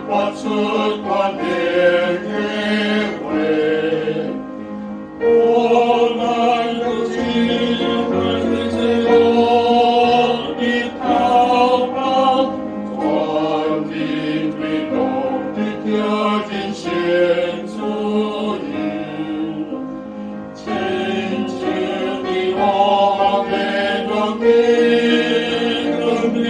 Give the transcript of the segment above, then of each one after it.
我出关连约会，我们如今会自由的逃跑，传递推动的条件献出你，请求你我们的更变。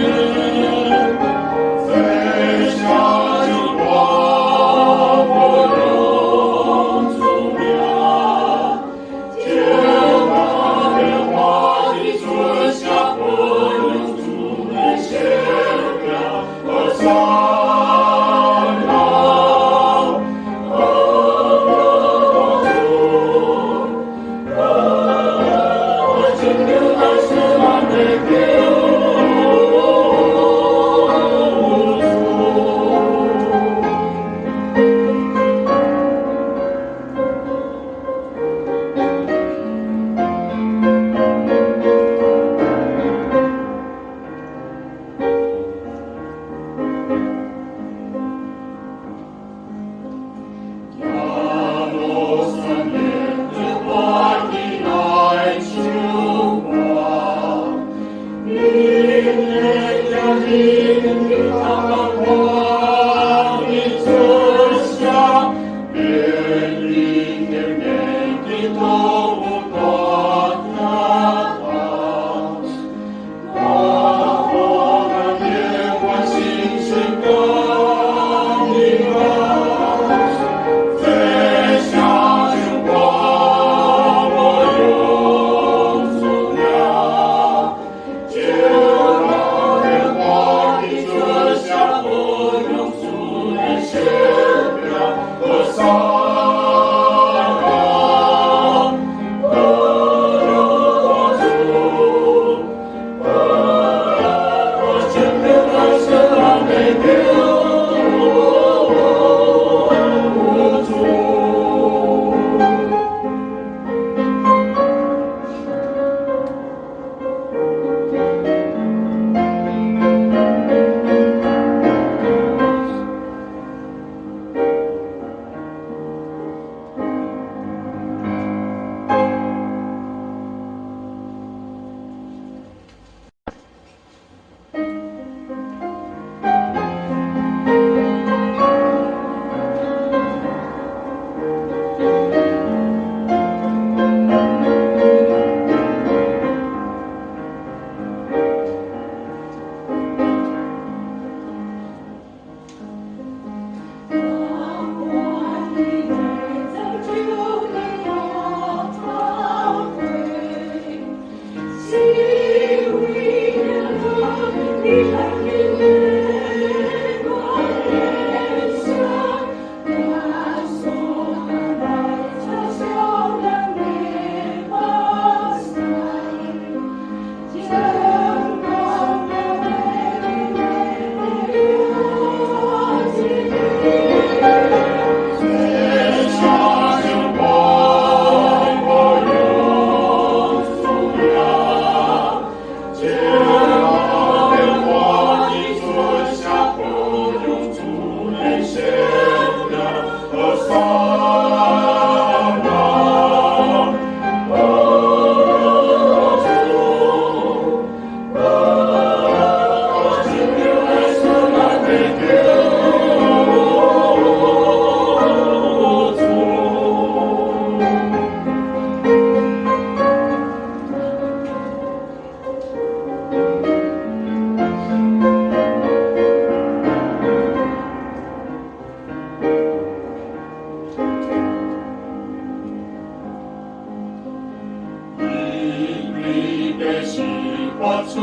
我出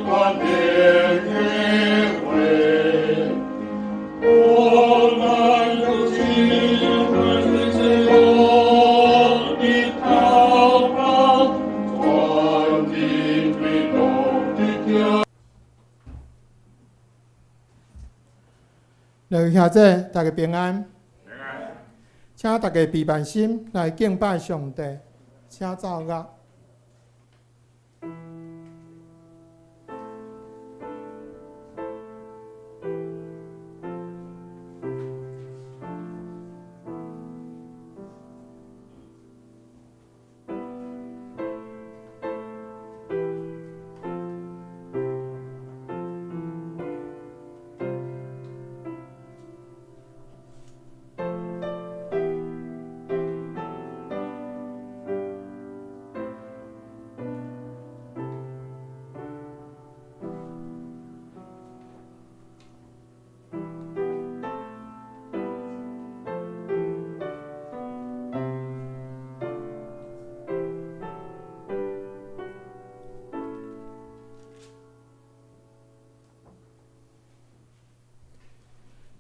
关连约会，我们如今会自由的逃跑，传递推动的条。两位兄弟，大家平安。请大家闭慢心来敬拜上帝，请奏乐。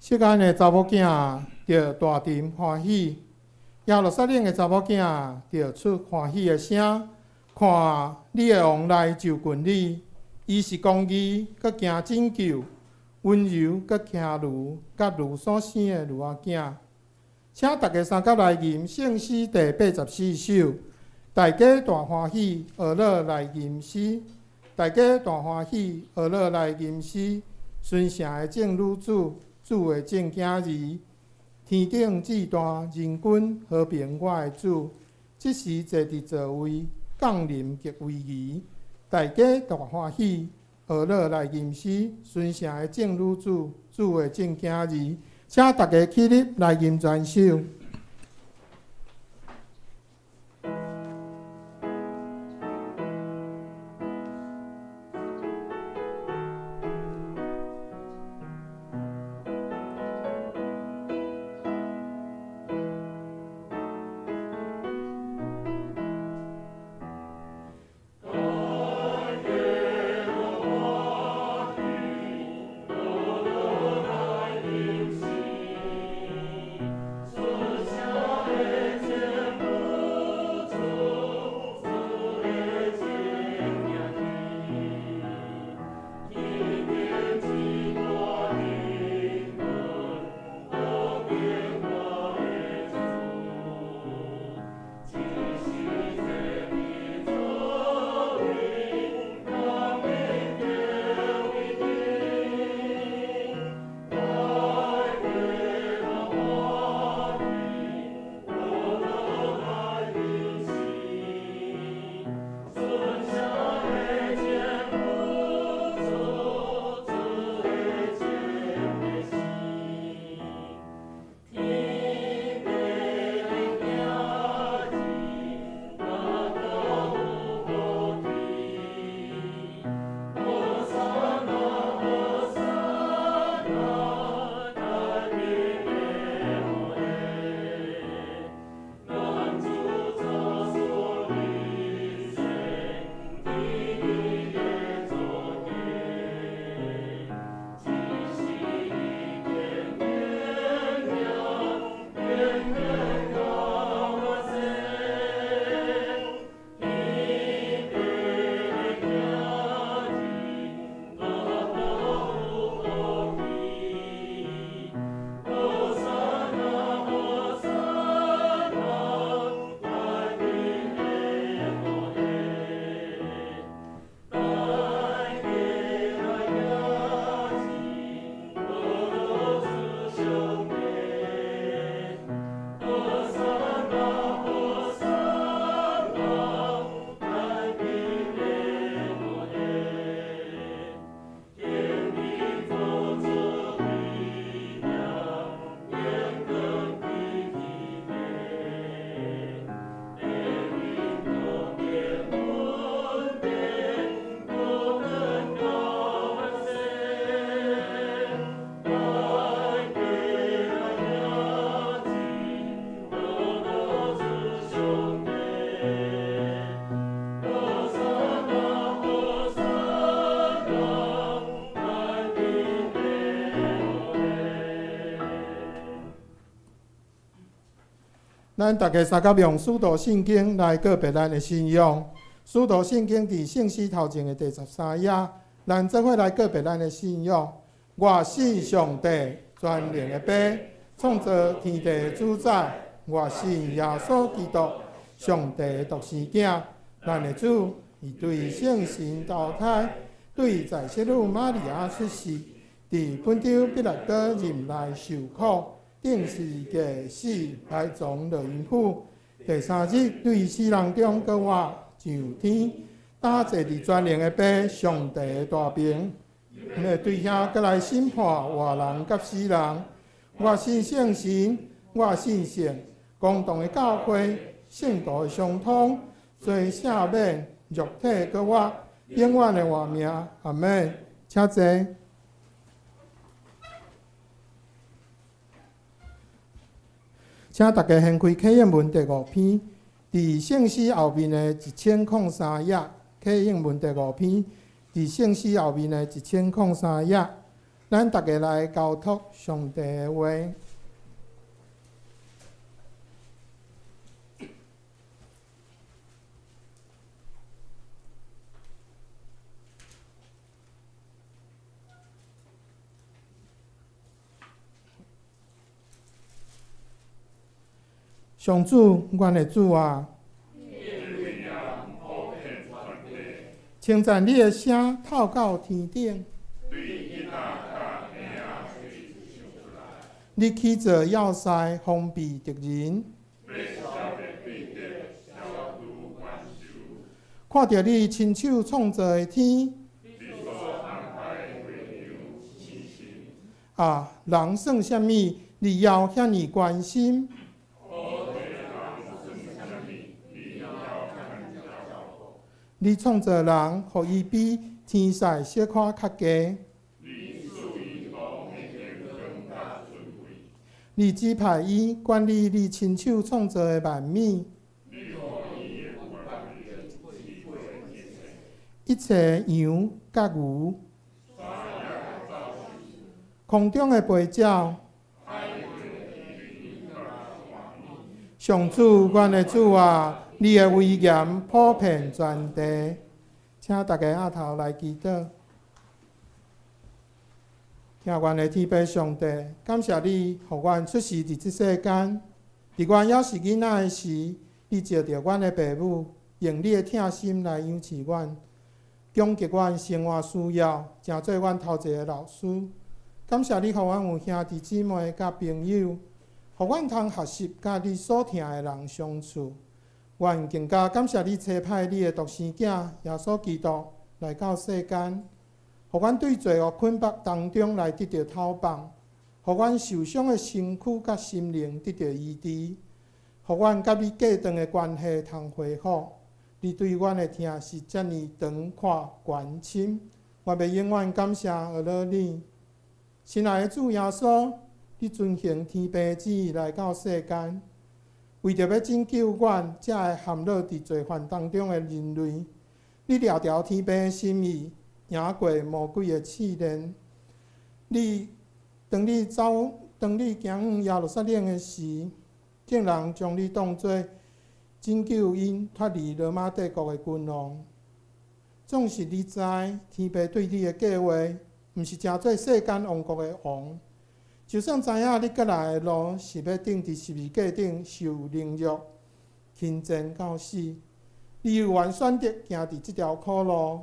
锡安的查某囝着大阵欢喜，耶路撒冷的查某囝着出欢喜的声，看你的王来就近你，伊是公义，佮行拯救，温柔佮骑驴，甲驴所生的驴仔囝。请大家三甲来吟圣诗第84首，大家大欢喜，学乐来吟诗，大家大欢喜，学乐来吟诗。孙城的正女子，主的正囝儿，天顶至大，人君和平我的主。即时坐伫座位，降临极威仪，大家大欢喜，学乐来吟诗。孙城的正女子，主的正囝儿。请大家起立来吟全首。咱大家三甲用使徒圣经来告别咱的信仰。使徒圣经伫圣诗头前的第13页，咱做伙来告别咱的信仰。我信上帝，全能的爸，创造天地的主宰。我信耶稣基督，上帝的独生囝，咱的主，伊对圣神投胎，对在世女玛利亚出世，伫本丢彼拉多任内受苦。定是假死，来从落阴府。第三日，对死人中搁活上天，打坐伫全能的爸，上帝的大名。对遐搁来审判活人甲死人。我信圣神，我信圣，公堂的教会，圣道的相通，做赦免，肉体搁活，永远的活命。阿门。请坐。请大家掀开启应文第5篇，伫圣诗后面的1003页。启应文第5篇，伫圣诗后面的1003页。咱大家来交托上帝的话。上主，阮的主啊，称赞你的声透到天顶。你起造要塞，封闭敌人。看到你亲手创造的天，啊，人算什么？你要遐尼关心？你创造人，互伊比天使小可较低。你指派伊管理你亲手创造的万物，一切羊甲牛，空中的飞鸟，上主，阮的主啊，你的威严普遍全地，请大家额头来祈祷。听阮的天父上帝，感谢你，互阮出世伫即世间。伫阮还是囡仔的时，你借着阮的父母，用你的疼心来养饲阮，供给阮生活需要，诚做阮头一个老师。感谢你，互阮有兄弟姊妹甲朋友，互阮通学习甲你所疼的人相处。阮更加感谢你差派你的独生囝耶稣基督来到世间。互阮对罪恶捆绑当中来得到透放，互阮受伤的身躯甲心灵得到医治，互阮甲你过长的关系通恢复。你对阮的疼是遮尔长阔关心，我要永远感谢阿罗你。亲爱的主耶稣，你遵行天父旨意来到世间，为着要拯救阮这个陷落伫罪犯当中的人类，你了条天父的心意。赢过魔鬼的试炼。当你行往耶路撒冷的时，竟然将你当作拯救因脱离罗马帝国的君王。总是你知，天父对你的计划，毋是诚做世间王国的王。就算知影你过来的路是要顶伫十字架顶受凌辱、轻贱到死，你有愿选择行伫即条苦路。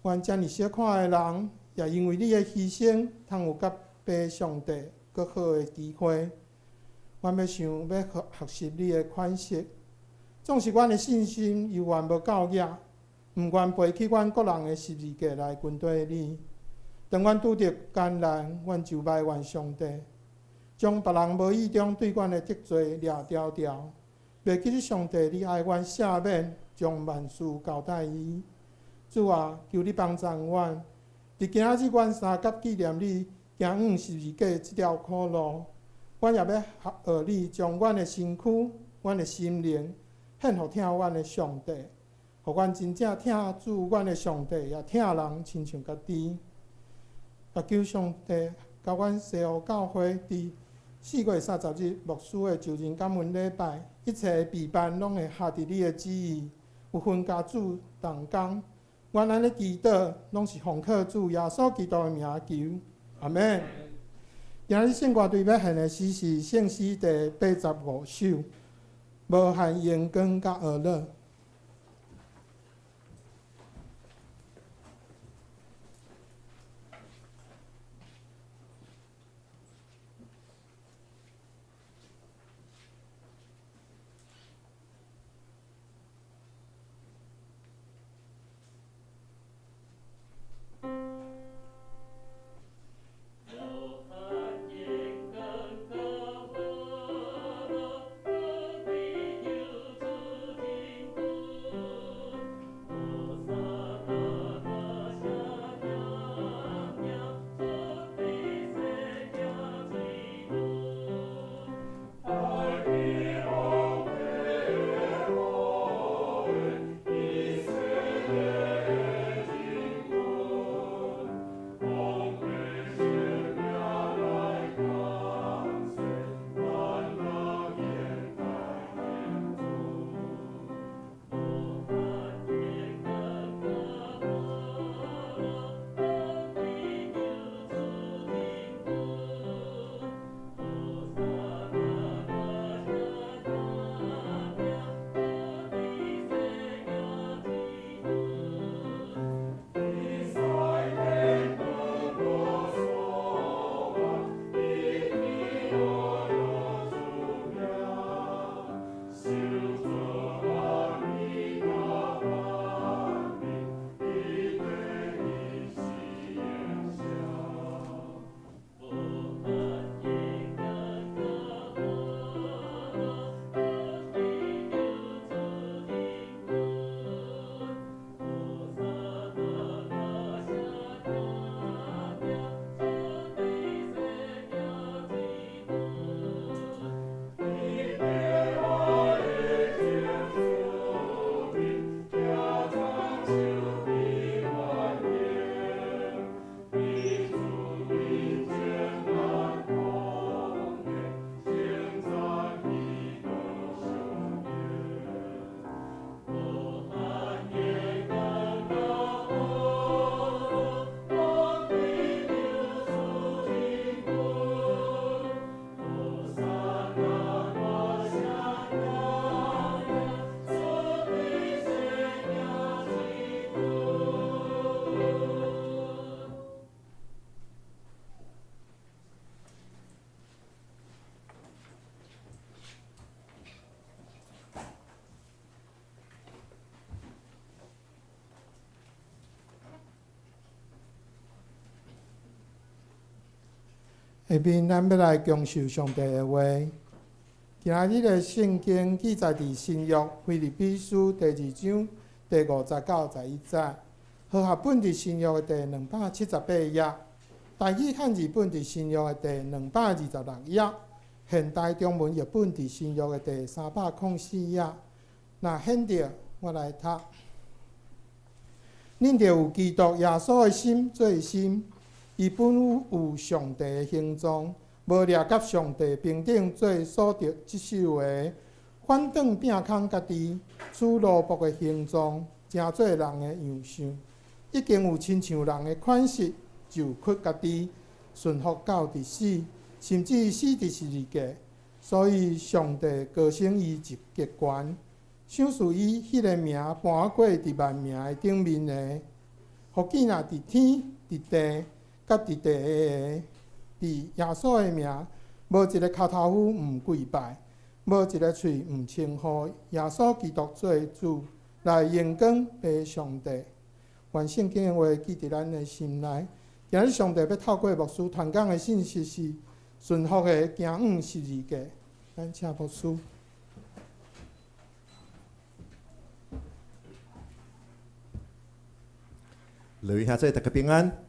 阮遮尔小看的人，也因为你的牺牲，通有甲爸上帝搁好的机会。阮要学习你的款式，总是阮的信心犹原无够野，毋愿背起阮个人的十字架来跟对你。当阮拄着艰难，阮就埋怨上帝，将别人无意中对阮的得罪掠条条，袂记得上帝你爱阮赦免，将万事交代伊。主啊，求你帮助阮，伫今仔日阮三甲纪念你行往十字架即条苦路，阮也要学你将阮的身躯、阮的心灵献互听阮的上帝，互阮真正听主阮的上帝，也听人亲像家己。也求上帝甲阮西湖教会伫4月30日牧师的就任感恩礼拜，一切备办拢会合伫你的旨意，有分家主同工。阮安尼祈祷，拢是奉靠主耶稣基督的名求，阿门。今日圣歌队要献的诗是圣诗第85首，无限阳光甲娱乐。下面咱要来共受上帝的话。今日的圣经记载伫新约腓立比书第2章第50-51节，和合本伫新约的第278页，台语汉字本伫新约的第226页，现代中文译本伫新约的第304页。那显着，我来读。恁着有基督耶稣的心做心，伊本有上帝的形状。无掠甲上帝平等做所得即首的，反转变空家己，取奴仆的形状，成做人的样式。已经有亲像人的款式，就屈家己，顺服到伫死，甚至死伫十字架。所以上帝高升伊一极悬，赏赐伊迄个名搬过伫万名的顶面的，互见若伫天、伫地、甲伫地下的。伫耶稣的名，无一个脚头夫毋跪拜，无一个喙毋称呼耶稣基督做主，来荣光俾上帝。愿圣经的话记伫咱的心内。今日上帝要透过牧师传讲的信息是顺服的行往十字架。咱请牧师。各位兄弟，大家平安。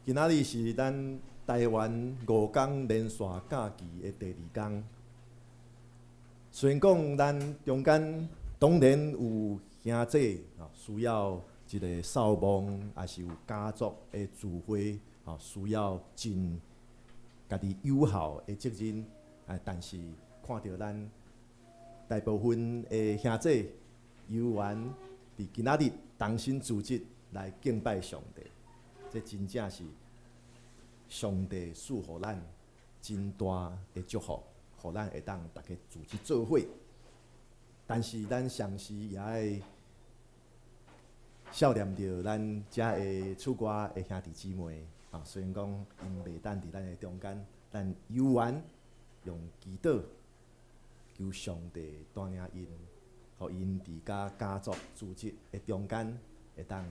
今仔日是咱台湾5天连续假期的第2天。虽然讲咱中间当然有兄弟需要一个扫墓，也是有家族的聚会需要尽家己有效的责任。但是看到咱大部分的兄弟有缘伫今仔日同心组织来敬拜上帝。这真正是上帝赐予咱真大的祝福，互咱会当大家组织做伙。但是咱上时也爱孝念着咱遮的厝外的兄弟姊妹虽然讲因袂当伫咱的中间，但有缘用祈祷求上帝带领因，互因伫家族组织的中间会当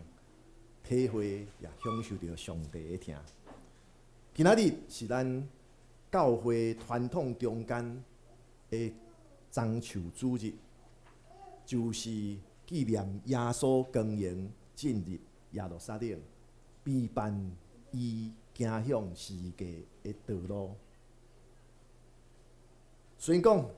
体会也享受到上帝的疼。今仔日是咱教会传统中间的棕树主日，就是纪念耶稣光荣进入耶路撒冷，陪伴伊行向十字架的道路。虽然讲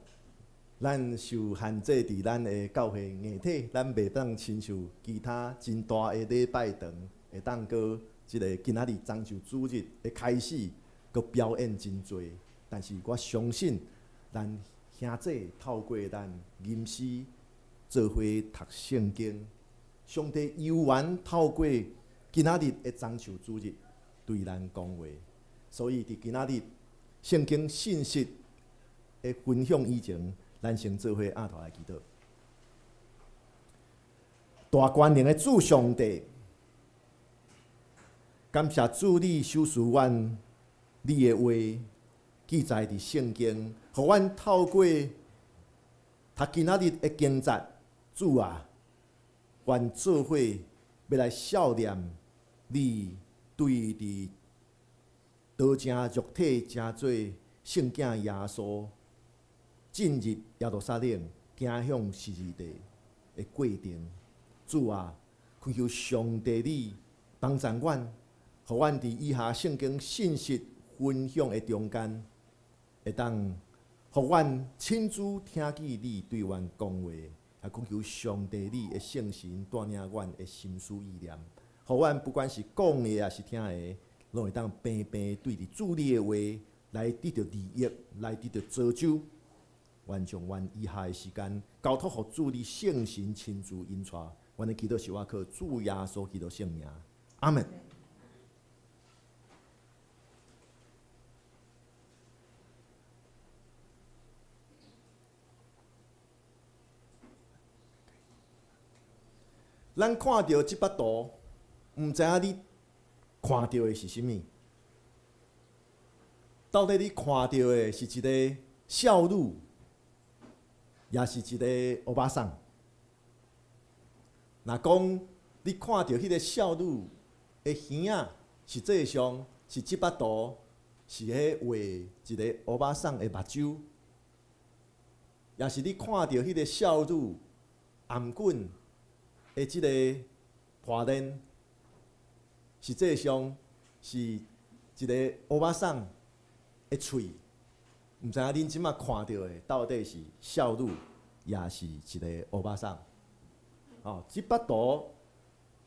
咱受限制伫咱的教会硬体，咱袂当亲像其他真大的礼拜堂，会当过即个今仔日棕树主日的开始，佮表演真多。但是我相信，咱兄弟透过咱吟诗做伙读圣经，上帝有缘透过今仔日的棕树主日对咱讲话。所以伫今仔日圣经信息的分享以前，咱先做伙仰头来祈祷。大权能的主上帝，感谢主你授予阮你的话记载伫圣经，互阮透过读今仔日的经节，主啊，愿做伙要来孝念你对伫道成肉体成做圣囝耶稣进入耶路撒冷，行向十字架的过程。主啊，恳求上帝你帮助阮，互阮伫以下圣经信息分享的中间，会当互阮亲自听见你对阮讲话，也恳求上帝你的圣神带领阮的心思意念，互阮不管是讲的也是听的，拢会当平平对着主你的话来得到利益，来得到造就。愿将阮以下的时间交托互主你圣神亲自引带。阮的祈祷是我靠主耶稣基督圣名，阿门。咱看到这幅图，毋知影你看到的是甚物？到底你看到的是一个少女，也是一个欧巴桑？若讲你看到迄个少女的耳仔，实际上是即巴图是迄画一个乌巴桑的目睭，也是你看到迄个少女颔棍的即个破链，实际上是一个乌巴桑的喙。毋知影恁即马看到的到底是少女，也是一个乌巴桑？哦，即巴图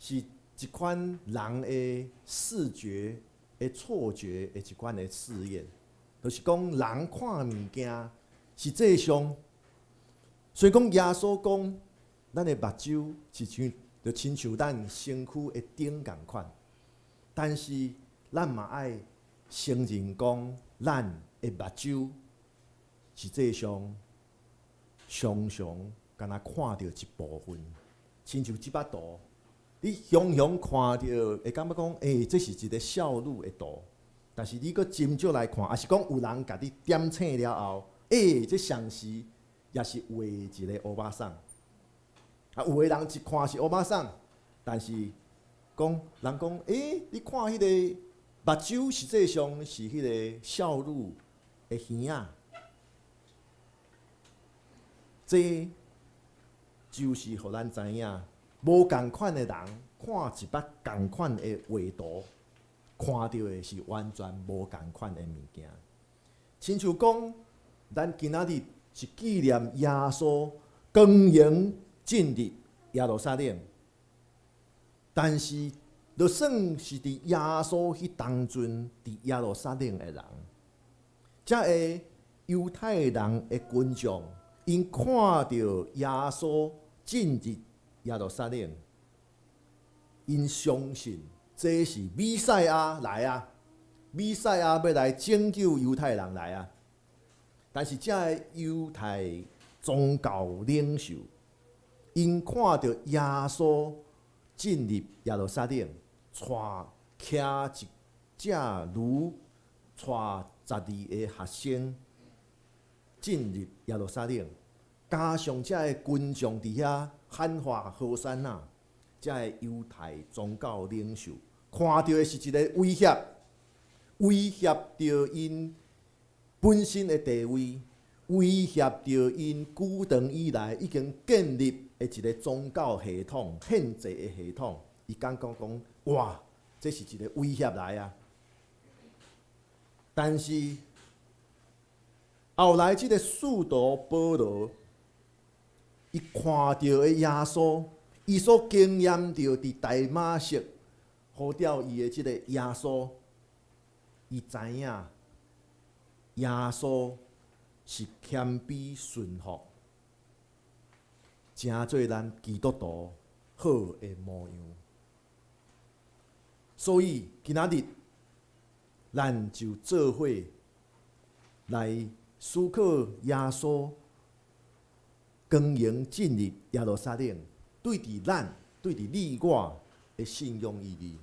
是一款人的视觉的错觉的一款的试验，就是讲人看物件，实际上，所以讲耶稣讲，咱的目睭是就亲像咱身躯的顶共款，但是咱嘛爱承认讲，咱的目睭实际上常常敢若看到一部分，亲像即巴图。你常常看到，会感觉讲，这是一个少女的图。但是你搁斟酌来看，也是讲有人甲你点醒了后，这像是也是画一个乌巴桑。啊，有的人一看是乌巴桑，但是讲人讲，你看迄个目睭，实际上是迄个少女的耳仔。这就是互咱知影。无共款的人看一捌共款的画图，看到的是完全无共款的物件。亲像讲，咱今仔日是纪念耶稣光荣进入耶路撒冷，但是就算是伫耶稣迄当阵伫耶路撒冷的人，遮个犹太人的群众，因看到耶稣进入耶路撒冷，因相信这是弥赛亚来啊，弥赛亚要来拯救犹太人来啊。但是这个犹太宗教领袖，因看到耶稣进入耶路撒冷，带骑一只驴，带12个学生进入耶路撒冷，加上这个群众伫遐喊话和散那，这个犹太宗教领袖看到的是一个威胁，威胁到因本身的地位，威胁到因久长以来已经建立的一个宗教系统、宪制的系统。伊讲，哇，这是一个威胁来啊！但是后来这个使徒保罗，伊看到的耶稣，伊所经验到伫大马色呼召伊的这个耶稣，伊知影耶稣是谦卑顺服，正做咱基督徒好的模样。所以今仔日，咱就做伙来思考耶稣光荣进入耶路撒冷，对伫咱、对伫你我的信仰意义。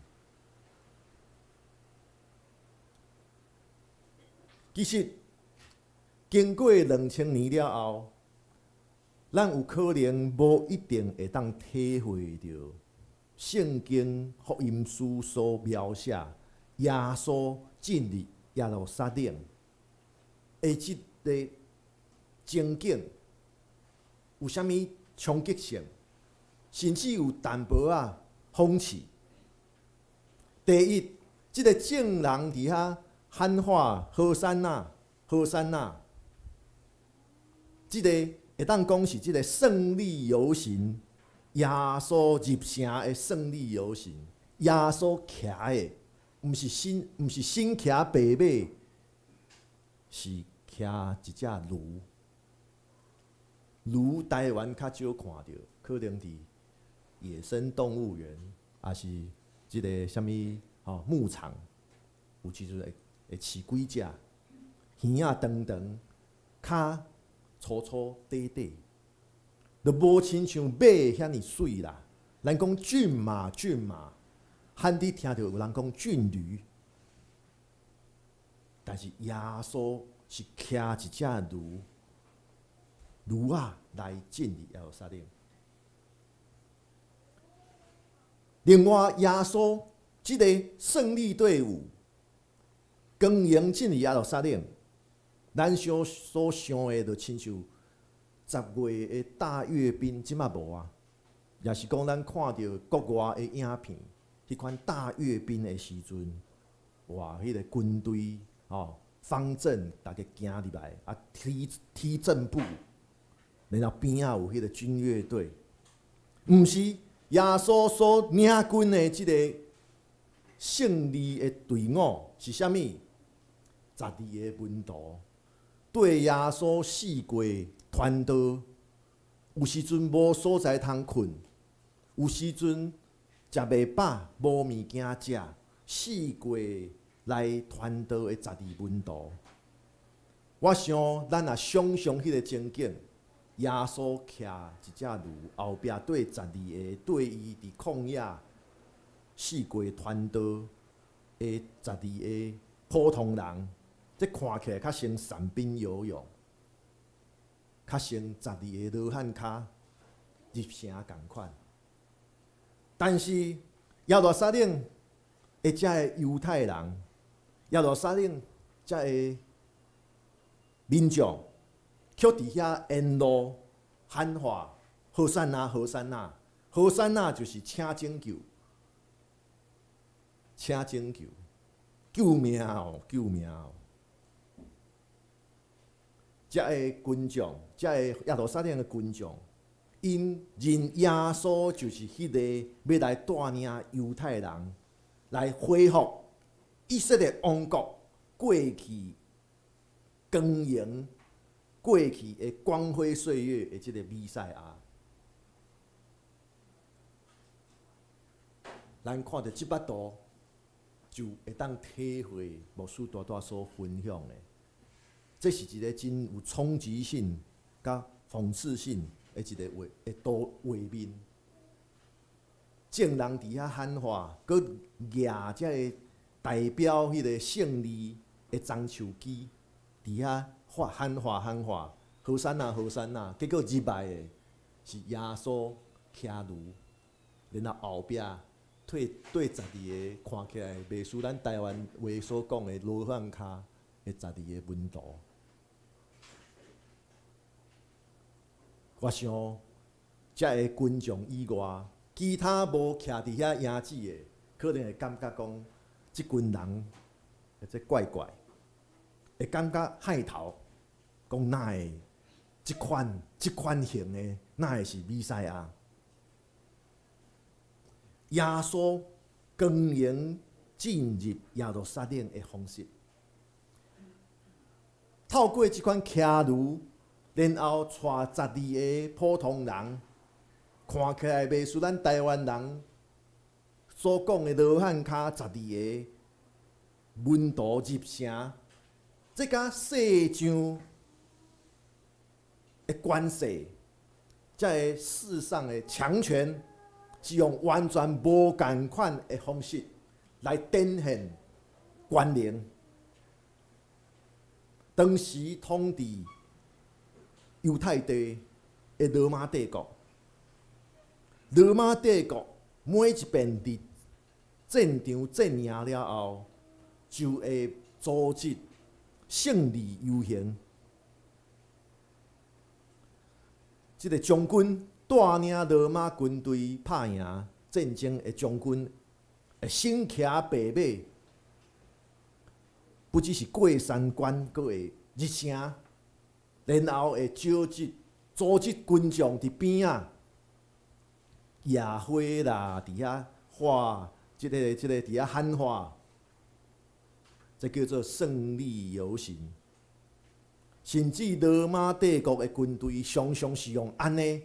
其实经过2000年了后，咱有可能无一定会当体会到圣经福音书所描写耶稣进入耶路撒冷的即个情景有啥物冲击性，甚至有淡薄仔讽刺。第一，即个证人伫遐喊话和散那，和散那，即个会当讲是即个胜利游行，耶稣入城的胜利游行，耶稣骑的，毋是新骑白马，是骑一只驴。驴台湾较少看到，可能伫野生动物园，也是即个啥物牧场，有时阵会饲几只，耳仔长长，骹粗粗短短，就无亲像马遐尼水啦。咱讲骏马，汉地听到有人讲骏驴，但是耶稣是骑一只驴。驴啊，来进入耶路撒冷。另外，耶稣这个胜利队伍，光荣进入耶路撒冷，咱所想的就亲像10月的大阅兵，即马无啊，也是讲咱看到国外的影片，迄款大阅兵的时阵，哇，迄个军队方阵大家行入来，啊，踢正步，然后边仔有迄个军乐队，毋是耶稣所领军的即个胜利的队伍是啥物？12个门徒对耶稣四过传道，有时阵无所在通困，有时阵食袂饱，无物件食，四过来传道的12门徒。我想咱若想象迄个情景，耶稣骑一只驴，后壁对12个对伊伫旷野四过传道的12个普通人，这看起来较像散兵游勇，较像12个罗汉脚入城共款。但是耶路撒冷的这个犹太人，耶路撒冷这个民众，却伫遐沿路喊话：何塞那，何塞那，何塞那就是请拯救，请拯救，救命哦，救命哦！这个群众，这个耶路撒冷的群众，因认耶稣就是迄个要来带领犹太人来恢复以色列王国过去光荣、过去的光辉岁月的这个弥赛亚。咱看到这幅图，就会当体会牧师大大所分享的。这是一个真有冲击性、甲讽刺性的一个画面。众人伫遐喊话，佮举这个代表迄个胜利的樟树枝，伫遐喊话，何塞那，何塞那。结果入来的是耶稣骑驴，然后后壁对12个看起来袂输咱台湾话所讲的罗汉脚的12个门徒。我想，这个群众以外，其他无徛伫遐影子的，可能会感觉讲，即群人这怪怪，会感觉害头，讲哪会即款型的，哪会是弥赛亚？耶稣光荣进入耶路撒冷的方式，透过即款骑驴。然后带12个普通人，看起来袂输咱台湾人所讲的罗汉脚12个门徒入城，这甲世上的关系，这个世上的强权，是用完全无共款的方式来展现关联。当时统治犹太地的罗马帝国，罗马帝国每一遍伫战场战赢了后，就会组织胜利游行。这个将军带领罗马军队拍赢战争的将军，会身骑白马，不只是过山关，阁会入城。然后会组织群众伫边仔野火啦，伫遐画，即个伫遐喊话，这叫做胜利游行。甚至罗马帝国的军队常常是用安尼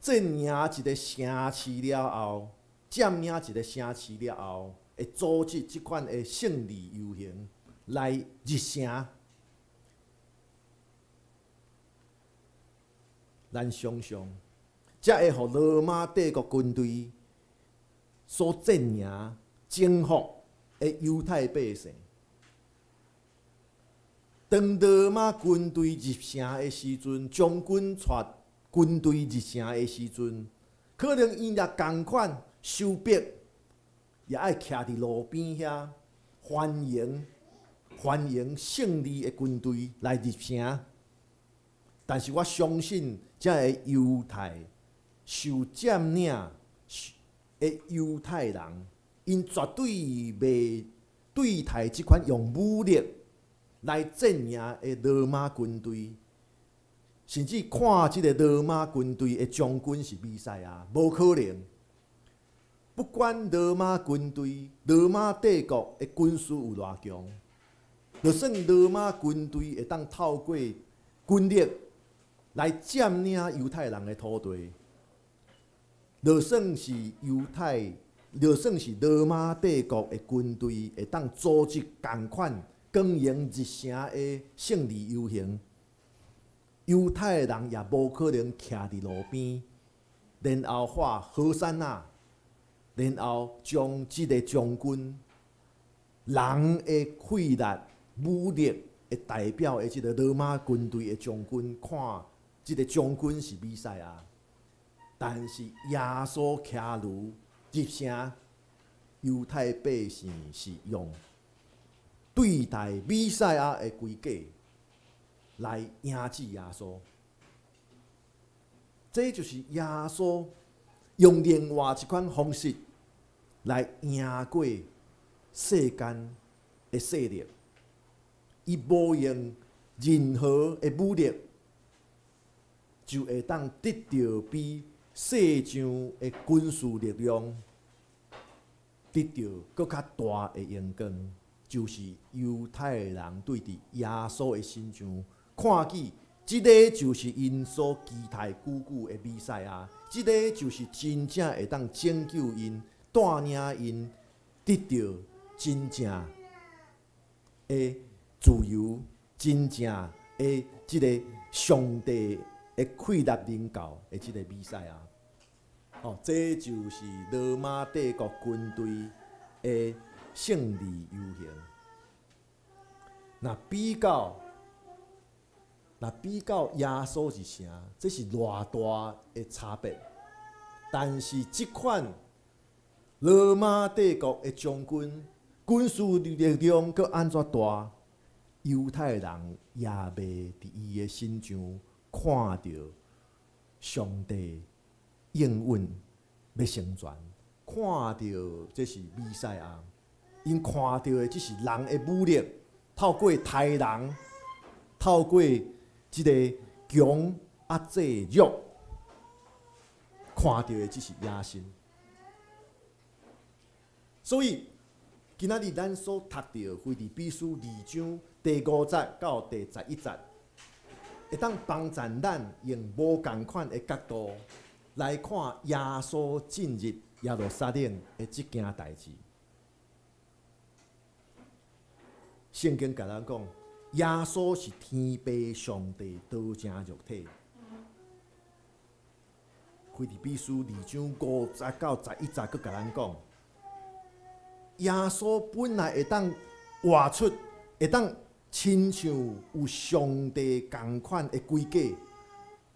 占领一个城市了后，占领一个城市了后，会组织即款的胜利游行来入城。咱想象，才会互罗马帝国军队所占领、征服的犹太百姓。当罗马军队入城的时阵，将军带军队入城的时阵，可能因也同款受逼，也爱徛伫路边遐欢迎欢迎胜利的军队来入城。但是我相信，这个犹太受占领的犹太人，因绝对袂对待即款用武力来镇压的罗马军队，甚至看即个罗马军队的将军是弥赛亚，无可能。不管罗马军队、罗马帝国的军事有偌强，就算罗马军队会当透过军力来占领犹太人的土地，就算是罗马帝国的军队会当组织同款光荣日城的胜利游行，犹太人也无可能徛伫路边，然后画和散那，然后将即个将军人的血力、武力的代表的即个罗马军队的将军看。即个将军是弥赛亚，但是耶稣骑驴入城，犹太百姓是用对待弥赛亚的规矩来压制耶稣。这就是耶稣用另外一款方式来赢过世间的势力，伊无用任何的武力。就会当得到比世上的军事力量得到更较大的荣光，就是犹太人对伫耶稣的心上看见，即个就是因所期待久久的弥赛亚，即个就是真正会当拯救因、带领因得到真正的自由、真正的即个上帝。会溃立领导的即个弥赛亚，这就是罗马帝国军队的胜利游行。若比较耶稣是啥，这是偌大的差别。但是即款罗马帝国的将军军事力量阁安怎大，犹太人也袂伫伊的心上。看到上帝应允要成全，看到这是弥赛亚，因看到的只是人的武力，透过杀人，透过这个强压制弱，看到的只是野心。所以今仔日咱所读到腓立比书2章第5节到第11节。会当帮助咱用无同款的角度来看耶稣进入耶路撒冷的这件代志。圣经甲咱讲，耶稣是天父上帝道成肉体。腓立比书2章5节到11节，佮甲咱讲，耶稣本来会当活出，会当。亲像有上帝同款的规矩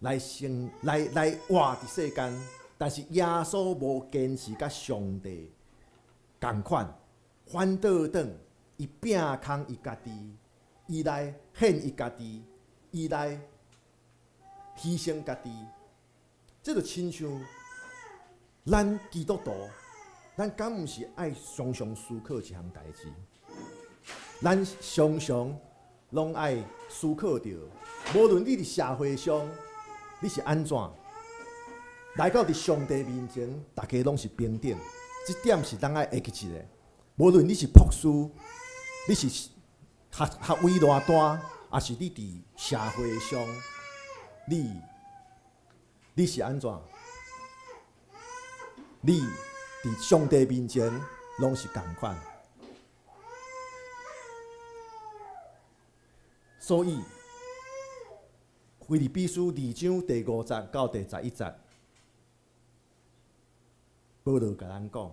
来活伫世间，但是耶稣无坚持甲上帝同款，反倒转伊拼空伊家己，伊来献伊家己，伊来牺牲家己。这就亲像咱基督徒，咱敢毋是爱常常思考一项代志？咱常常拢爱思考着，无论你伫社会上你是安怎，来到伫上帝面前，大家拢是平等。这点是咱爱会记一个。无论你是博士，你是学位偌大，还是你伫社会上，你是安怎？你伫上帝面前拢是同款。所以，腓立比书2章第5节到第11节，保罗甲咱讲，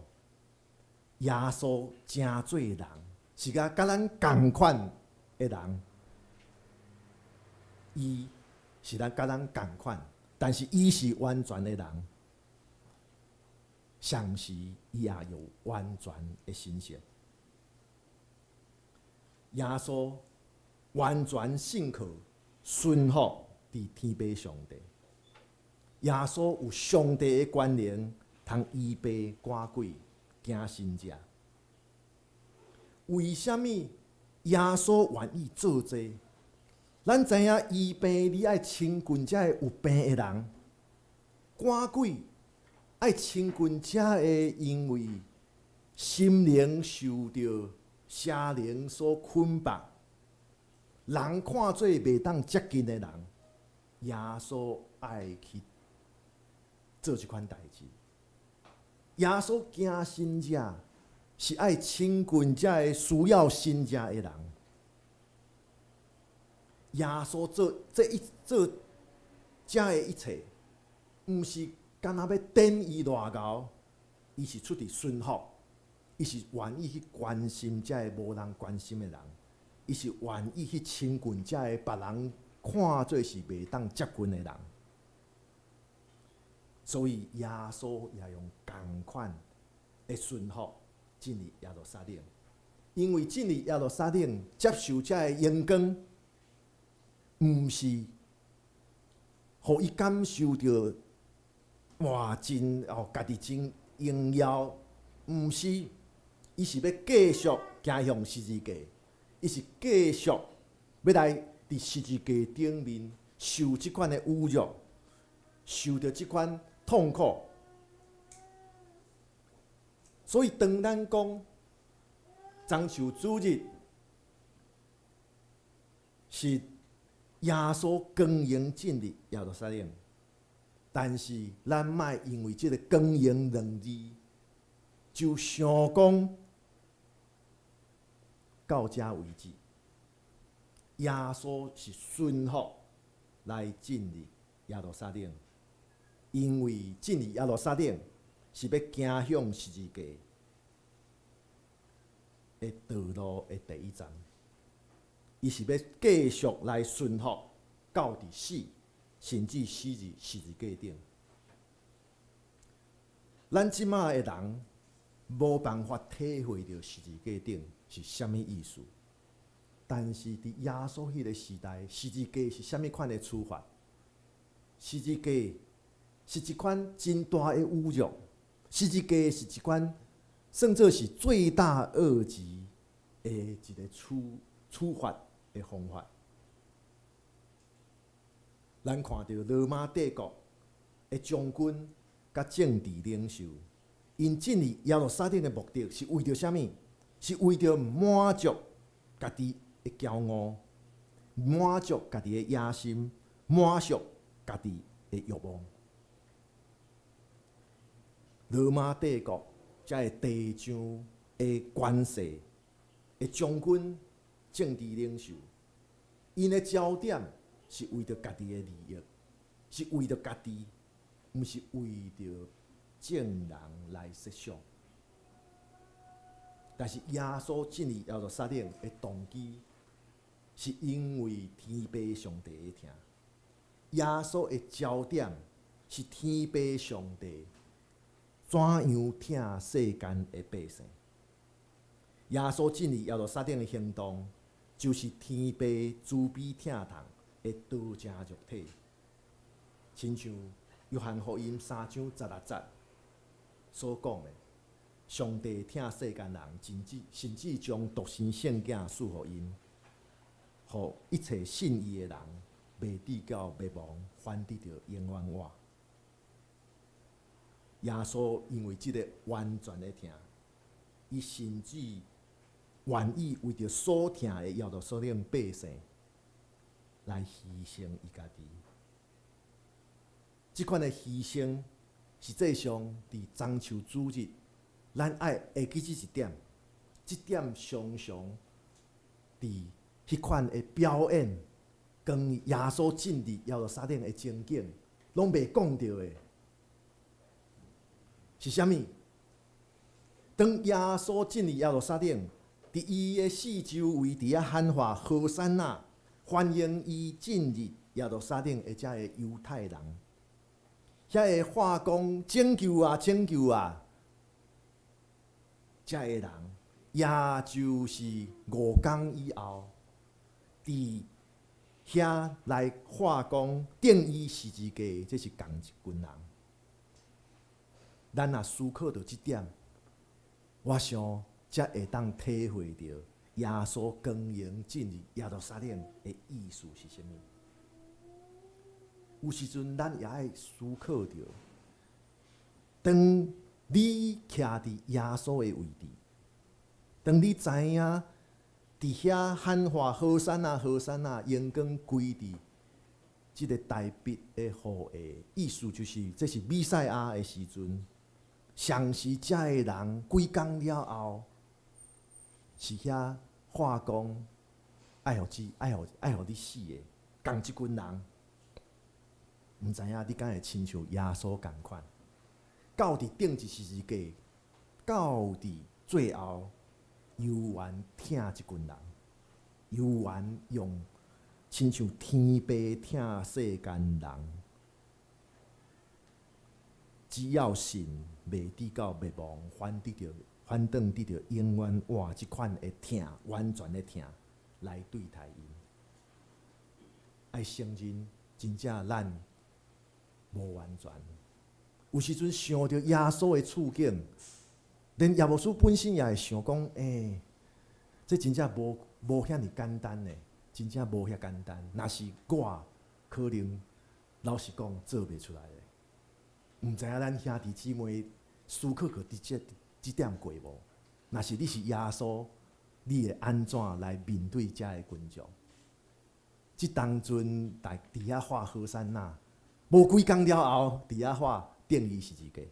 耶稣真做人，是甲咱同款的人。伊是甲咱同款，但是伊是完全的人，同时伊也有完全的神性。耶稣完全信靠、顺服伫天父上帝。耶稣有上帝的关联，通医病赶鬼、惊神者。为什么耶稣愿意做这？咱知影医病，你爱亲近才会有病的人；赶鬼爱亲近才会因为心灵受到邪灵所捆绑。人看做袂当接近的人，耶稣爱去做这款代志。耶稣惊神者，是爱亲近才会需要神者的人。耶稣做这的一切，毋是干那要等伊偌高，伊是出于顺服，伊是愿意去关心这个无人关心的人，伊是愿意去亲近这个别人看做是袂当接近的人。所以耶稣也用同款的顺服进入耶路撒冷，因为进入耶路撒冷接受这个阳光，毋是互伊感受到哇真家己真荣耀，毋是，伊是要继续行向十字架，伊是继续要来伫十字架顶面受即款的侮辱，受到即款痛苦。所以当咱讲棕树主日是耶稣光荣进入耶路撒冷，但是咱莫因为即个光荣2字，就想讲到这为止。耶稣是顺服来进入耶路撒冷，因为进入耶路撒冷是要行向十字架的道路的第一站。伊是要继续来顺服到底死，甚至死伫十字架顶。咱即马的人无办法体会到十字架顶是啥物意思，但是伫耶稣迄个时代，十字架是啥物款的处罚？十字架是一款真大的侮辱，十字架是一款算作是罪大恶极的一个处罚的方法。咱看到罗马帝国的将军甲政治领袖，因进入耶路撒冷的目的是为着啥物？是为着满足家己的骄傲，满足家己的野心，满足家己的欲望。罗马帝国才会地上的权势的将军、政治领袖，因的焦点是为着家己的利益，是为着家己，毋是为着众人来设想。但是耶稣进入耶路撒冷的动机，是因为天父上帝的疼。耶稣的焦点是天父上帝怎样疼世间的百姓。耶稣进入耶路撒冷的行动，就是天父慈悲疼痛的道成肉体。亲像约翰福音3章16节所讲的，上帝疼世间人，甚至将独生圣子赐予因，互一切信伊的人袂至到灭亡，反得到永远活。耶稣因为这个完全的疼，伊甚至愿意为着所疼的耶路撒冷百姓来牺牲伊家己。这款的牺牲，实际上伫棕树主日，咱爱会记这一点。这点常常伫迄款的表演，跟耶稣进入耶路撒冷的情景，拢袂讲到的，是啥物？当耶稣进入耶路撒冷，伫伊的四周围伫遐喊话和散那，欢迎伊进入耶路撒冷的遮个犹太人，遐个话讲拯救啊拯救啊，遮个人也就是5天以后，伫遐来化工定义十字架，这是同一群人。咱若思考到即点，我想才会当体会到耶稣光荣进入耶路撒冷的意思是啥物。有时阵，咱也爱思考着，当你徛伫耶稣的位置，当你知影伫遐喊话好山啊好山啊，阳光归伫即个大笔的雨下，意思就是这是弥赛亚的时阵，上时遮的人归工了后，是遐化工爱互你死的，共即群人。毋知影你敢会亲像耶稣共款，到伫顶一十字架，到伫最后，犹原疼即群人，犹原用亲像天父疼世间人，只要信，袂抵到灭亡，反倒得到永远活即款的疼，完全的疼来对待因。爱承认，真正咱无完全。有时阵想着耶稣的处境，连耶稣师本身也会想讲：这真正无遐尼简单呢，真正无遐简单。若是我，可能老实讲做袂出来的。毋知影咱兄弟姊妹思考过即点过无？若是你是耶稣，你会安怎来面对遮个群众？即当阵伫遐画好山呐，无几工了后，伫遐画定义十字架。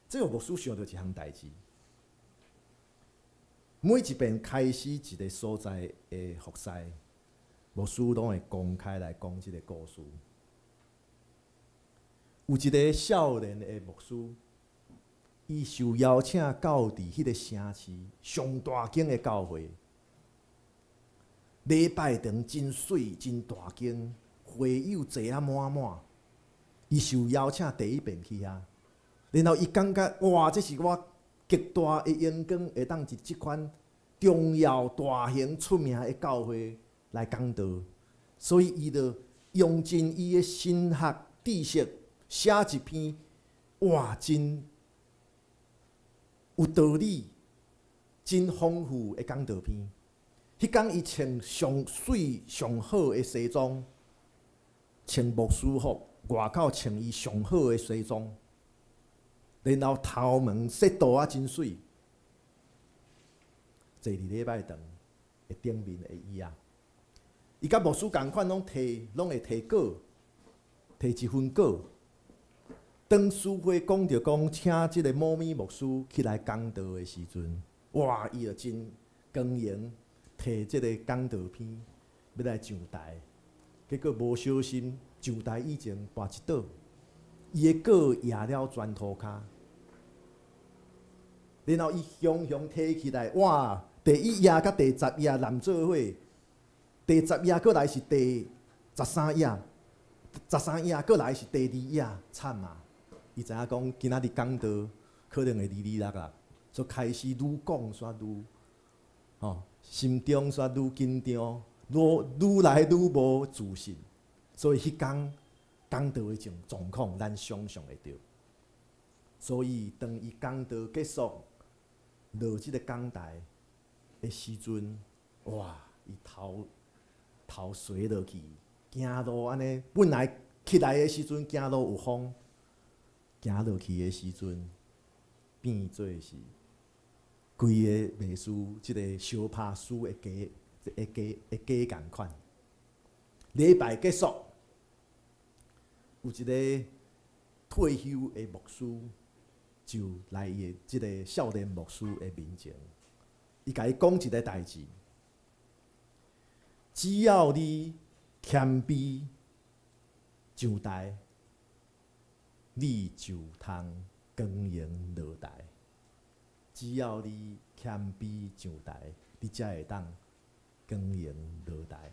这个牧师想到一项代志，每一遍开始一个所在的服侍，牧师拢会公开来讲即个故事。有一个少年的牧师，伊受邀请到伫迄个城市上大间的教会，礼拜堂真水真大间，会友坐啊满满。伊受邀请第一遍去遐，然后伊感觉哇，这是我极大的荣光，会当伫即款重要大型出名的教会来讲道，所以伊就用尽伊的神学知识写一篇哇真有道理、真丰富的讲道片。迄天伊穿上水上好的西装，穿牧师服，外口穿伊上好的西装，然后头毛洗倒啊真水，坐伫礼拜堂的顶面的椅仔。伊甲牧师共款，拢会摕稿，摕一份稿。当师会讲着讲，请即个某咪牧师起来讲道的时阵，哇，伊就真光荣，摕即个讲道片要来上台，结果无小心上台以前跋一倒，伊的稿压了砖涂骹，然后伊雄雄摕起来，哇，第1页甲第10页连做伙，第10页过来是第13页，13页过来是第2页，惨啊！伊知影讲今仔日讲道可能会哩啦啦，就开始愈讲煞愈心中煞愈紧张，愈来愈无自信。所以迄天讲道的状况，咱想象会到。所以当伊讲道结束，落即个讲台的时阵，哇！伊头垂落去，行路安尼，本来起来的时阵行路有风。行落去的时阵，变做是规个袂输即个相拍输的家共款。礼拜结束，有一个退休的牧师就来伊的即个少年牧师的面前，伊甲伊讲一个代志：只要你谦卑上台，你就通光荣落台。只要你谦卑上台，你才会当光荣落台。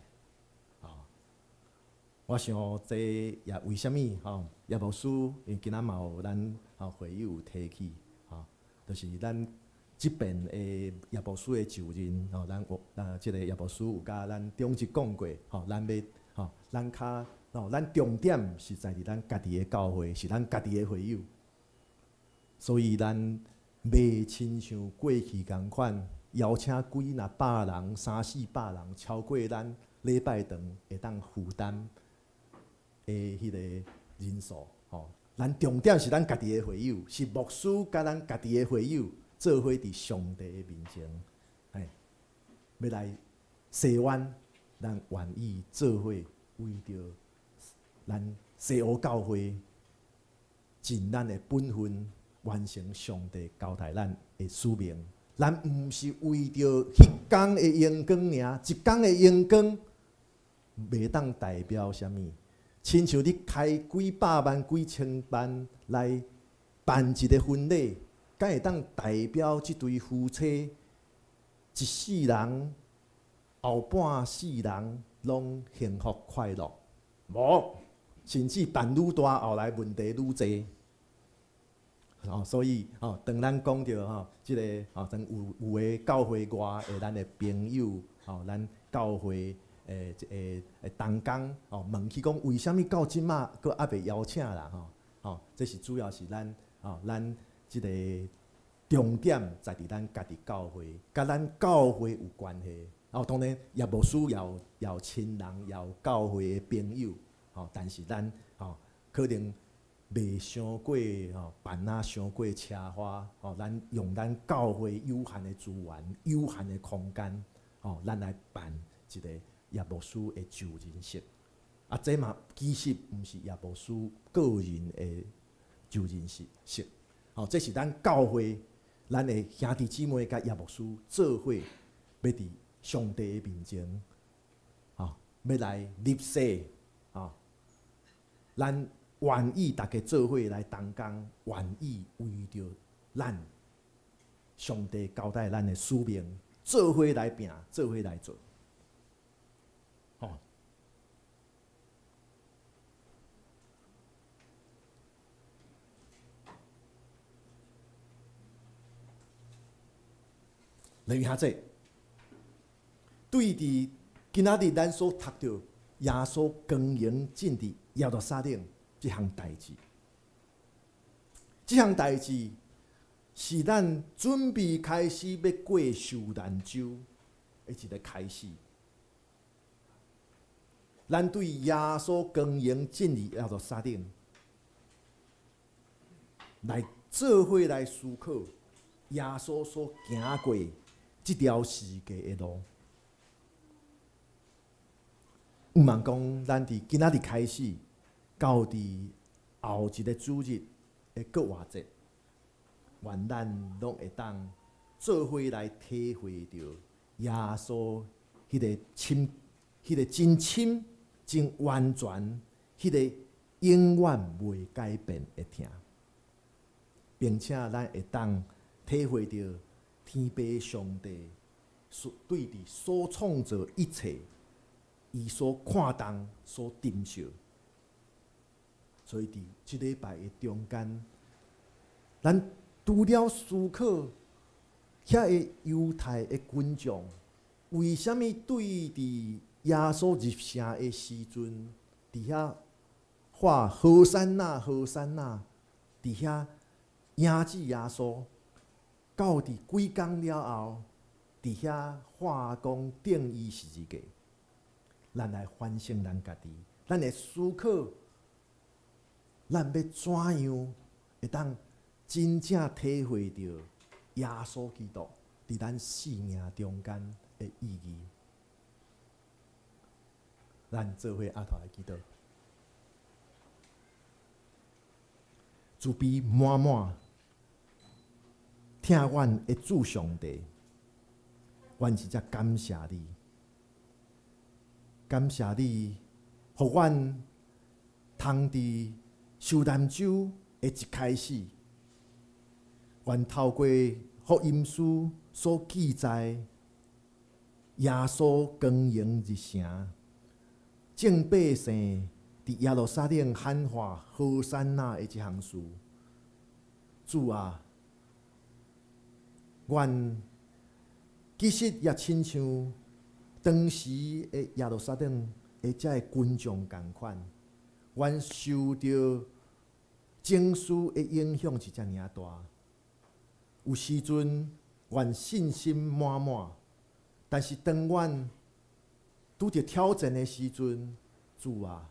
我想这也为虾米吼？叶牧师因为今仔嘛有咱会友有提起吼，就是咱即边的叶牧师的就任吼，即个叶牧师有甲咱中职讲过吼，咱要吼，咱较吼，咱重点是在伫咱家己的教会，是咱家己的会友，所以咱袂亲像过去共款，邀请几若100人、300-400人，超过咱礼拜堂会当负担的迄个人数吼。咱重点是咱家己的会友，是牧师甲咱家己的会友做伙伫上帝的面前，要来西湾，咱愿意做伙为着咱西欧教会尽咱的本分，完成上帝交代咱的使命。咱毋是为着迄天的阳光尔，一天的阳光袂当代表啥物。亲像你开几百万、几千万来办一个婚礼，敢会当代表即对夫妻一世人后半世人拢幸福快乐？无，甚至办愈大，后来问题愈侪。所以当咱讲到即个像有诶教会外诶咱诶朋友咱教会同工问起讲为虾米到即马佫还袂邀请啦这是主要是咱即个重点在伫咱家己教会，甲咱教会有关系。当然也无需要亲人，要教会诶朋友但是咱可能袂伤过办伤过车花咱用咱教会有限的资源、有限的空间咱来办一个叶牧师的就任式。这嘛其实毋是叶牧师个人的就任式，这是咱教会咱的兄弟姊妹甲叶牧师做伙，要伫上帝的面前要来立誓咱愿意大家做伙来同工，愿意为着咱上帝交代咱的使命，做伙来拼，做伙来做。弟兄姊妹，对伫今仔日咱所读到耶稣光荣进入耶路撒冷这项代志，是咱准备开始要过受难周的一个开始。咱对耶稣光荣进入耶路撒冷，来做伙来思考耶稣所行过这条世界的路。毋茫讲，咱伫今仔日开始，到伫后一个主日的国外节，愿咱拢会当做伙来体会着耶稣迄个真深、真完全、迄个永远袂改变的疼，并且咱会当体会着天父上帝对伫所创造一切，伊所看重、所珍惜。所以伫即礼拜的中间，咱除了思考遐个犹太的群众为虾米对伫耶稣入城的时阵，伫遐喊和散那和散那，伫遐迎接耶稣，到伫几工了后，伫遐喊讲定伊十字架，咱来反省咱家己，咱来思考。咱要怎样会当真正体会到耶稣基督伫咱生命中间的意义？咱做伙阿头来祈祷，慈悲满满，听阮的主上帝，阮是只感谢你，感谢你，互阮通伫受难周的一开始，愿透过福音书所记载，耶稣光荣入城，众百姓伫耶路撒冷喊话何山那的一项事。主啊，阮其实也亲像当时的耶路撒冷的遮个群众共款，阮受到情绪的影响是遮尔大。有时阵，阮信心满满，但是当阮拄着挑战的时阵，主啊，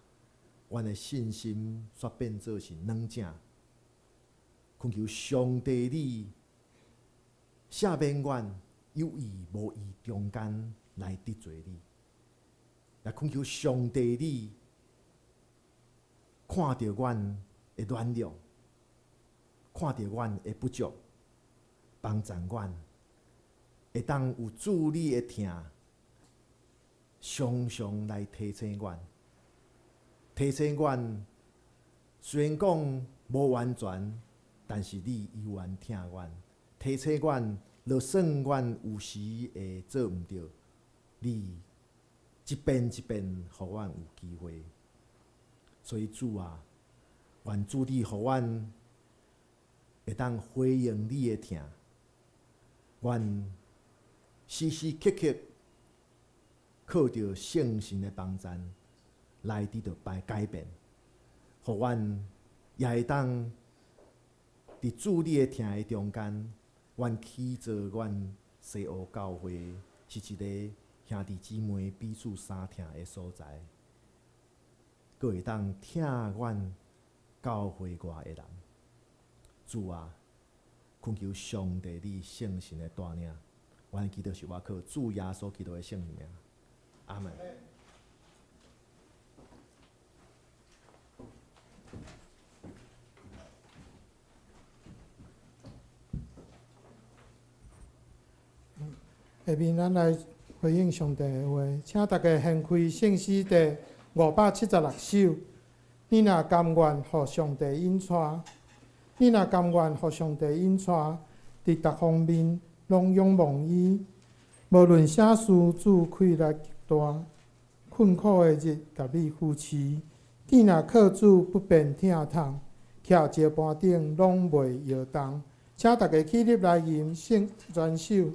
阮的信心煞变做是软正。恳求上帝你赦免阮有意无意中间来得罪你，也恳求上帝你看到阮的软弱，看到阮的不足，帮助阮会当有主你的疼，常常来提醒阮，提醒阮虽然讲无完全。但是你依然听阮，提醒阮，就算阮有时会做毋对，你一遍一遍，互阮有机会。所以主啊，愿主你互阮会当回应你的疼，愿时时刻刻靠着圣神的帮助来得到改变，互阮也会当。伫主你的疼的中间，阮起做阮西湖教会是一个兄弟姊妹彼此相疼的所在，佫会当疼阮教会外的人。主啊，恳求上帝你圣神的带领，阮祈祷是我靠主耶稣基督的圣名，阿门。下面咱来回应上帝的话，请大家献开圣诗第576首。你若甘愿互上帝引带，你若甘愿互上帝引带，伫逐方面拢仰望伊。无论啥事，主气力极大，困苦的日甲你扶持。你若靠主不便疼痛，徛石盘顶拢袂摇动。请大家起立来吟圣全首。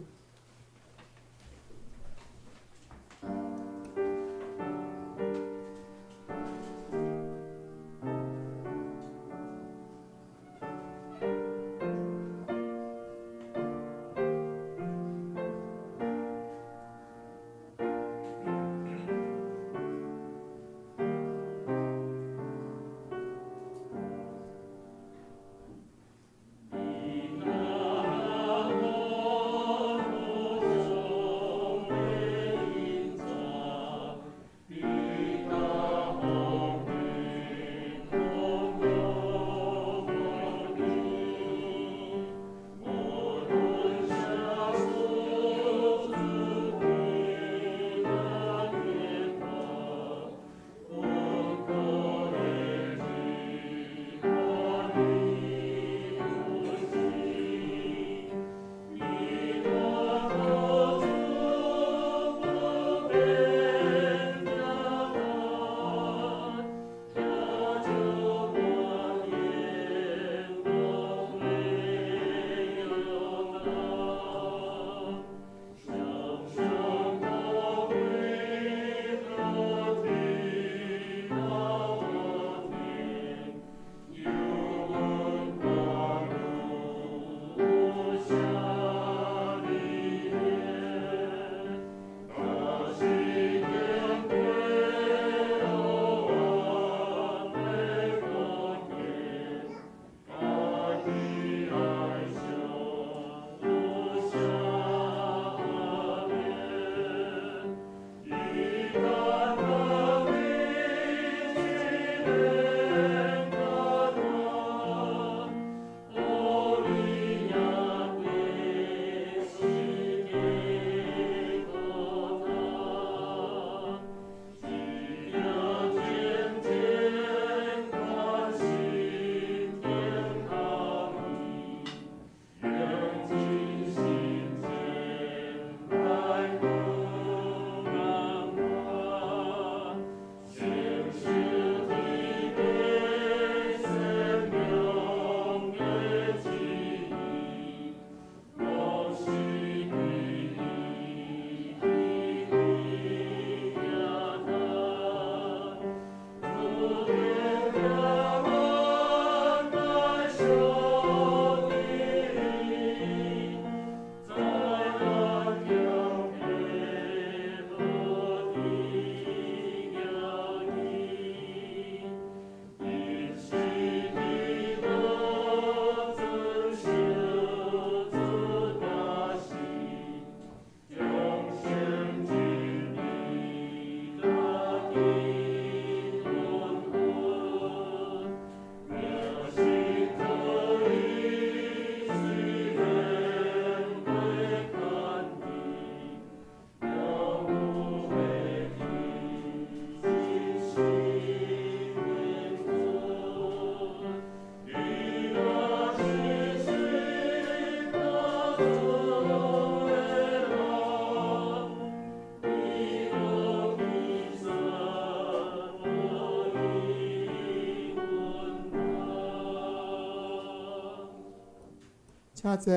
请坐。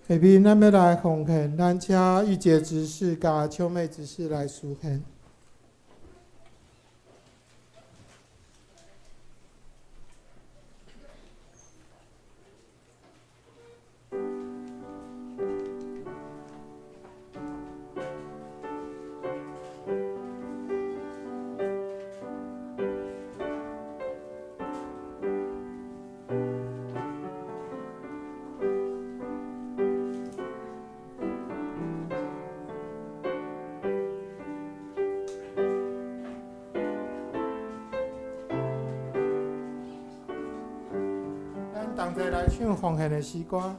下面咱要来奉献，咱请玉洁执事甲秋妹执事来书献。同齐来唱奉献的诗歌。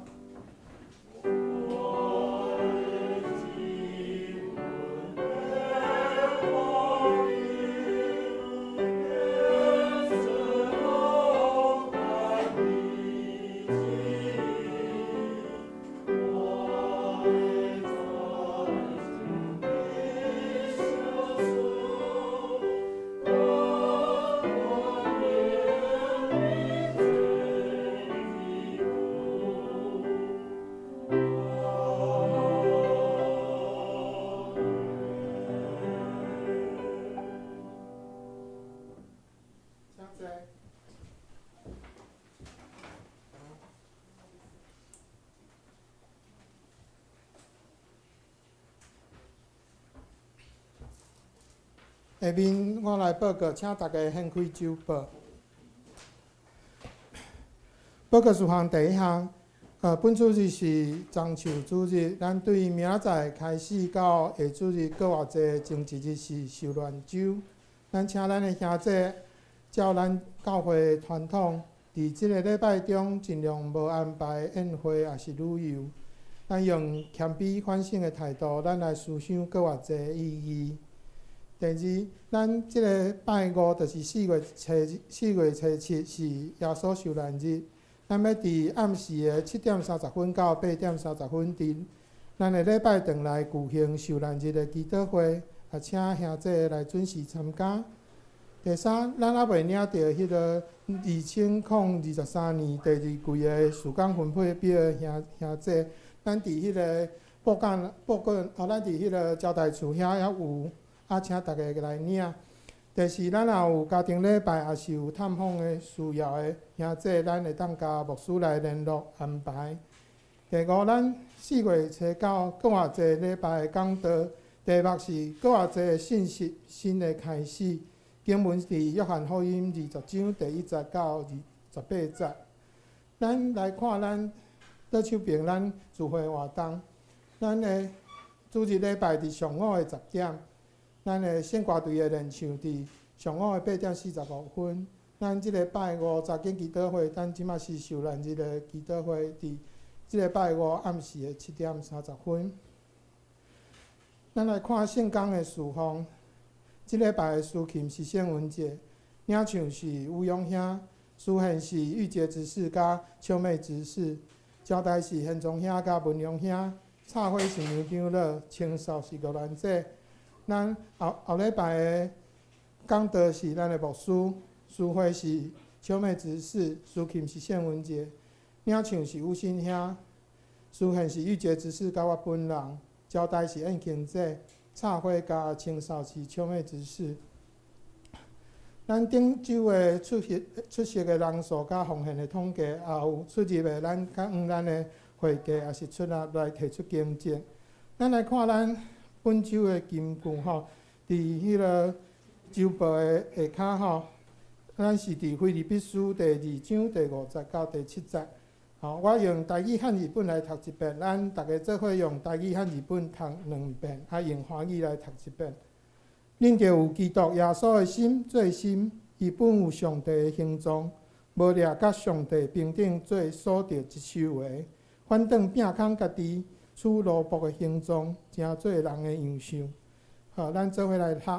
下面我来报告，请大家掀开周报。报告事项第一项，本主日是中秋主日，咱对明仔开始到下主日搁偌济前一日是受乱周。咱请咱的兄弟照咱教会传统，伫即个礼拜中尽量无安排宴会也是旅游。咱用谦卑反省的态度，咱来思想搁偌济意义。第二，咱即个拜五就是4月初7是耶稣受难日，咱要伫暗时的7点30分到8点30分伫咱的礼拜堂来举行受难日的祈祷会，也请兄弟来准时参加。第三，咱还未领到迄个2023年第2季的事工分配表的兄弟，咱伫迄个报告，咱伫迄个招待处遐也有。请大家来领。第四，咱也有家庭礼拜，也是有探访的需要的兄弟，咱会当甲牧师来联络安排。第五，咱4月初9搁偌济礼拜的讲道。题目是搁偌济信息新的开始。经文是约翰福音20章第1节到28节。咱来看咱倒手边咱聚会活动。咱的主日礼拜伫上午的10点。咱的圣歌队的练唱伫上午的8点45分。咱即个拜五早间祈祷会，咱即马是受难日的祈祷会，伫即个拜五暗时的7点30分。咱来看圣工的事项。即礼拜的司琴是圣文节，领唱是吴勇兄，书献是玉洁执事甲秋妹执事，招待是现宗兄甲文勇兄，插花是杨长老，清扫是玉兰姐。咱后礼拜的讲道是咱的牧师，书会是秋妹执事，司琴是圣文节，领唱是吴新兄，书献是玉洁执事甲我本人，招待是燕庆姐，插花甲清扫是秋妹执事。咱顶周的出席的人数甲奉献的统计，也有出入的咱甲咱的会计也是出来提出见证。咱来看咱本周的金句吼，伫迄个周报的下骹吼，咱是伫腓立比书第2章第5节到第7节。吼，我用台语汉语本来读一遍，咱大家做伙用台语汉语本读2遍，用华语来读一遍。恁着有基督耶稣的心做心，伊本有上帝的形状，无掠甲上帝平等做所着一手的，反倒摒空家己。取奴仆的形状，成做人的样式。好，咱做伙来读。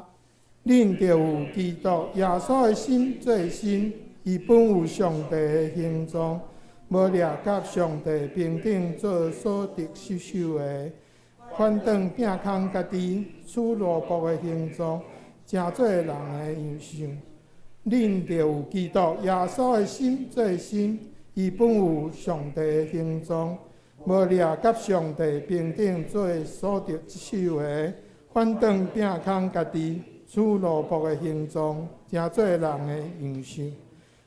恁着有基督耶稣的心做心，伊本有上帝的形状，无掠甲上帝平等做所得失手的，反倒摒空家己，取奴仆的形状，成做人的样式。恁着有基督耶稣的心做心，伊本有上帝的形状，无掠甲上帝平等做所着一手的，反倒摒空家己，取奴仆的形状，成做人的样式。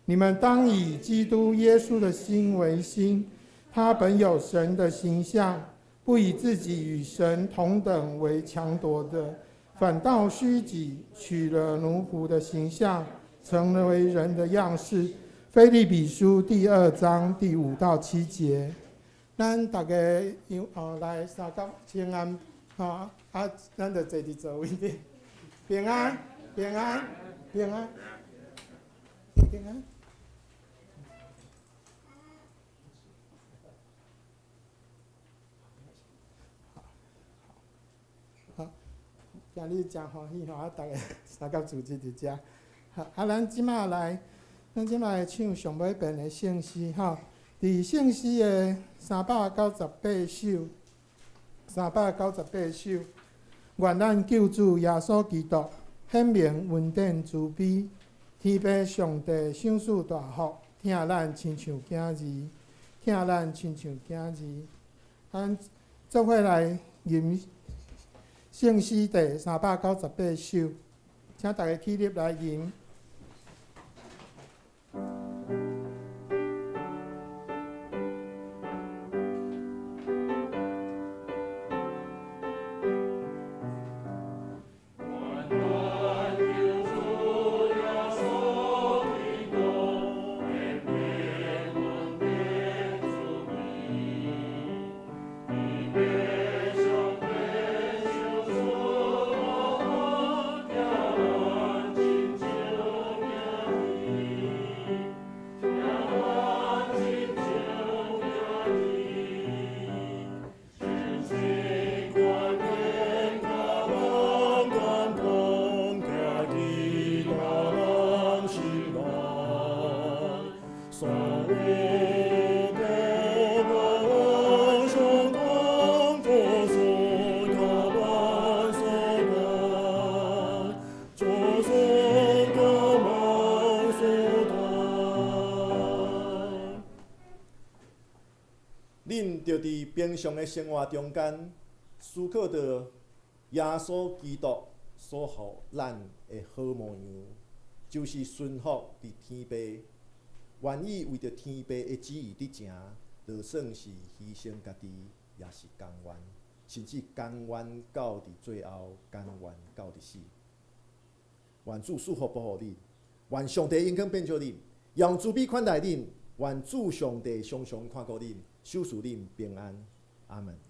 你们当以基督耶稣的心为心，他本有神的形象，不以自己与神同等为强夺的，反倒虚己，取了奴仆的形象，成为人的样式。腓立比书第2章第5到7节。咱大家来三角平安，咱就坐伫座位顶，平安，平安，平安，平安。好，今日真欢喜吼，大家三角组织伫遮。好，咱即马来唱上尾遍的圣诗吼。伫圣诗的398首，398首，愿咱救主耶稣基督显明恩典慈悲，天父上帝赏赐大福，听咱亲像囝儿，听咱亲像囝儿。咱做伙来吟圣诗第398首，请大家起立来吟。恁着伫平常的生活中间，思考到耶稣基督所予咱的好模样，就是顺服伫天父，愿意为着天父的旨意伫行，就算是牺牲家己，也是甘愿，甚至甘愿到伫最后，甘愿到伫死。愿主赐福保护恁，愿上帝恩典变照恁，用慈悲款待恁，愿主上帝常常看顾恁，守赐恁平安。阿门。